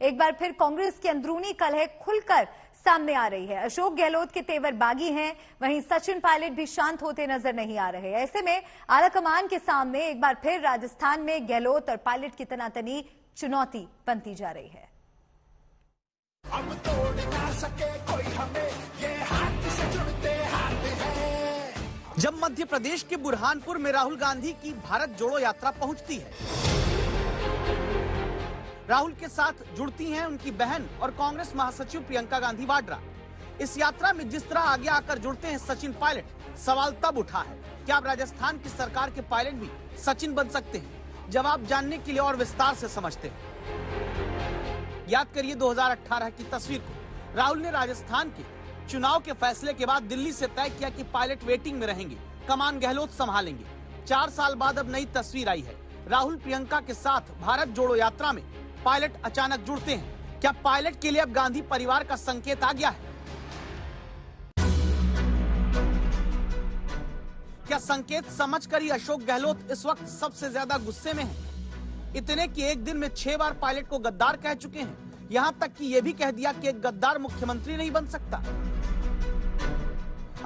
एक बार फिर कांग्रेस की अंदरूनी कलह खुलकर सामने आ रही है। अशोक गहलोत के तेवर बागी हैं, वहीं सचिन पायलट भी शांत होते नजर नहीं आ रहे। ऐसे में आलाकमान के सामने एक बार फिर राजस्थान में गहलोत और पायलट की तनातनी चुनौती बनती जा रही है। अब तोड़ ना सके कोई हमें, ये हाथ से जुड़ते हाथ है। जब मध्य प्रदेश के बुरहानपुर में राहुल गांधी की भारत जोड़ो यात्रा पहुंचती है, राहुल के साथ जुड़ती हैं उनकी बहन और कांग्रेस महासचिव प्रियंका गांधी वाड्रा। इस यात्रा में जिस तरह आगे आकर जुड़ते हैं सचिन पायलट, सवाल तब उठा है क्या अब राजस्थान की सरकार के पायलट भी सचिन बन सकते हैं? जवाब जानने के लिए और विस्तार से समझते हैं। याद करिए 2018 की तस्वीर को। राहुल ने राजस्थान के चुनाव के फैसले के बाद दिल्ली से तय किया कि पायलट वेटिंग में रहेंगे, कमान गहलोत संभालेंगे। 4 साल बाद अब नई तस्वीर आई है। राहुल प्रियंका के साथ भारत जोड़ो यात्रा में पायलट अचानक जुड़ते हैं। क्या पायलट के लिए अब गांधी परिवार का संकेत आ गया है? क्या संकेत समझकर ही अशोक गहलोत इस वक्त सबसे ज्यादा गुस्से में हैं? इतने कि एक दिन में 6 बार पायलट को गद्दार कह चुके हैं। यहां तक कि यह भी कह दिया कि एक गद्दार मुख्यमंत्री नहीं बन सकता।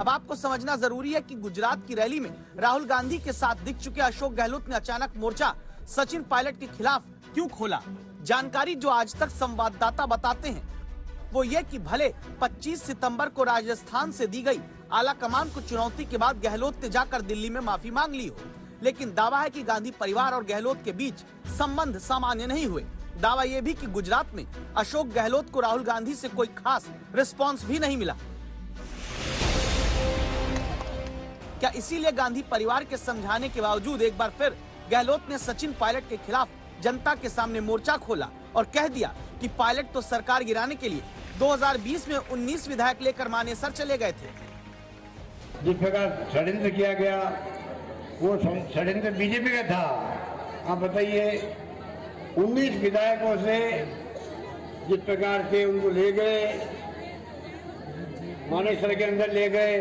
अब आपको समझना जरूरी है कि गुजरात की रैली में राहुल गांधी के साथ दिख चुके अशोक गहलोत ने अचानक मोर्चा सचिन पायलट के खिलाफ क्यों खोला। जानकारी जो आज तक संवाददाता बताते हैं वो ये कि भले 25 सितंबर को राजस्थान से दी गई आलाकमान को चुनौती के बाद गहलोत ने जाकर दिल्ली में माफी मांग ली हो, लेकिन दावा है कि गांधी परिवार और गहलोत के बीच संबंध सामान्य नहीं हुए। दावा यह भी कि गुजरात में अशोक गहलोत को राहुल गांधी से कोई खास रिस्पांस भी नहीं मिला। क्या इसीलिए गांधी परिवार के समझाने के बावजूद एक बार फिर गहलोत ने सचिन पायलट के खिलाफ जनता के सामने मोर्चा खोला और कह दिया कि पायलट तो सरकार गिराने के लिए 2020 में 19 विधायक लेकर मानेसर चले गए थे। जिस प्रकार षड्यंत्र किया गया वो षड्यंत्र बीजेपी का था। आप बताइए 19 विधायकों से जिस प्रकार से उनको ले गए, मानेसर के अंदर ले गए,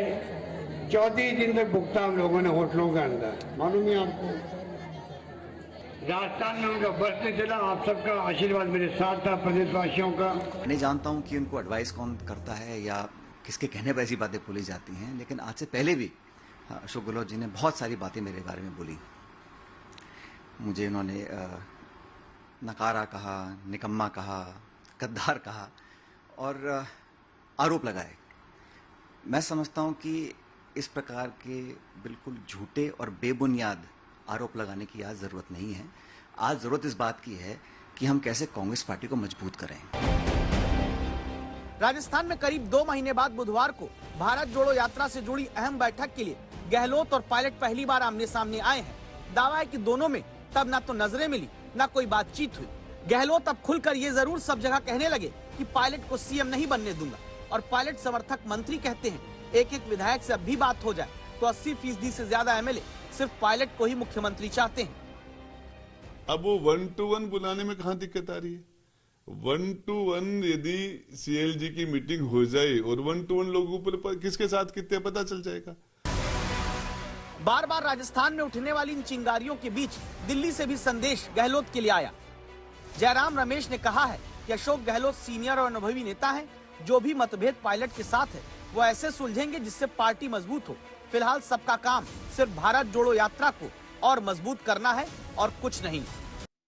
34 दिन तक भुगता हम लोगों ने होटलों के अंदर। मालूम है आपको राजस्थान में उनका बस नहीं चला। आप सबका आशीर्वाद मेरे साथ था, प्रदेशवासियों का। नहीं जानता हूं कि उनको एडवाइस कौन करता है या किसके कहने पर ऐसी बातें बोली जाती हैं, लेकिन आज से पहले भी अशोक गहलोत जी ने बहुत सारी बातें मेरे बारे में बोली। मुझे उन्होंने नकारा कहा, निकम्मा कहा, गद्दार कहा और आरोप लगाए। मैं समझता हूं कि इस प्रकार के बिल्कुल झूठे और बेबुनियाद आरोप लगाने की आज जरूरत नहीं है। आज जरूरत इस बात की है कि हम कैसे कांग्रेस पार्टी को मजबूत करें। राजस्थान में करीब 2 महीने बाद बुधवार को भारत जोड़ो यात्रा से जुड़ी अहम बैठक के लिए गहलोत और पायलट पहली बार आमने सामने आए हैं। दावा है कि दोनों में तब ना तो नजरें मिली, ना कोई बातचीत हुई। गहलोत अब खुलकर ये जरूर सब जगह कहने लगे कि पायलट को सीएम नहीं बनने दूंगा, और पायलट समर्थक मंत्री कहते हैं एक विधायक से अब भी बात हो जाए तो 80% से ज्यादा एमएलए सिर्फ पायलट को ही मुख्यमंत्री चाहते हैं। अब वो 1 to 1 बुलाने में कहां दिक्कत आ रही है? 1 to 1 यदि सीएलजी की मीटिंग हो जाए और 1 to 1 लोगों पर किसके साथ कितने पता चल जाएगा। बार बार राजस्थान में उठने वाली इन चिंगारियों के बीच दिल्ली से भी संदेश गहलोत के लिए आया। जयराम रमेश ने कहा है कि अशोक गहलोत सीनियर और अनुभवी नेता हैं। जो भी मतभेद पायलट के साथ है वो ऐसे सुलझेंगे जिससे पार्टी मजबूत हो। फिलहाल सबका काम सिर्फ भारत जोड़ो यात्रा को और मजबूत करना है और कुछ नहीं।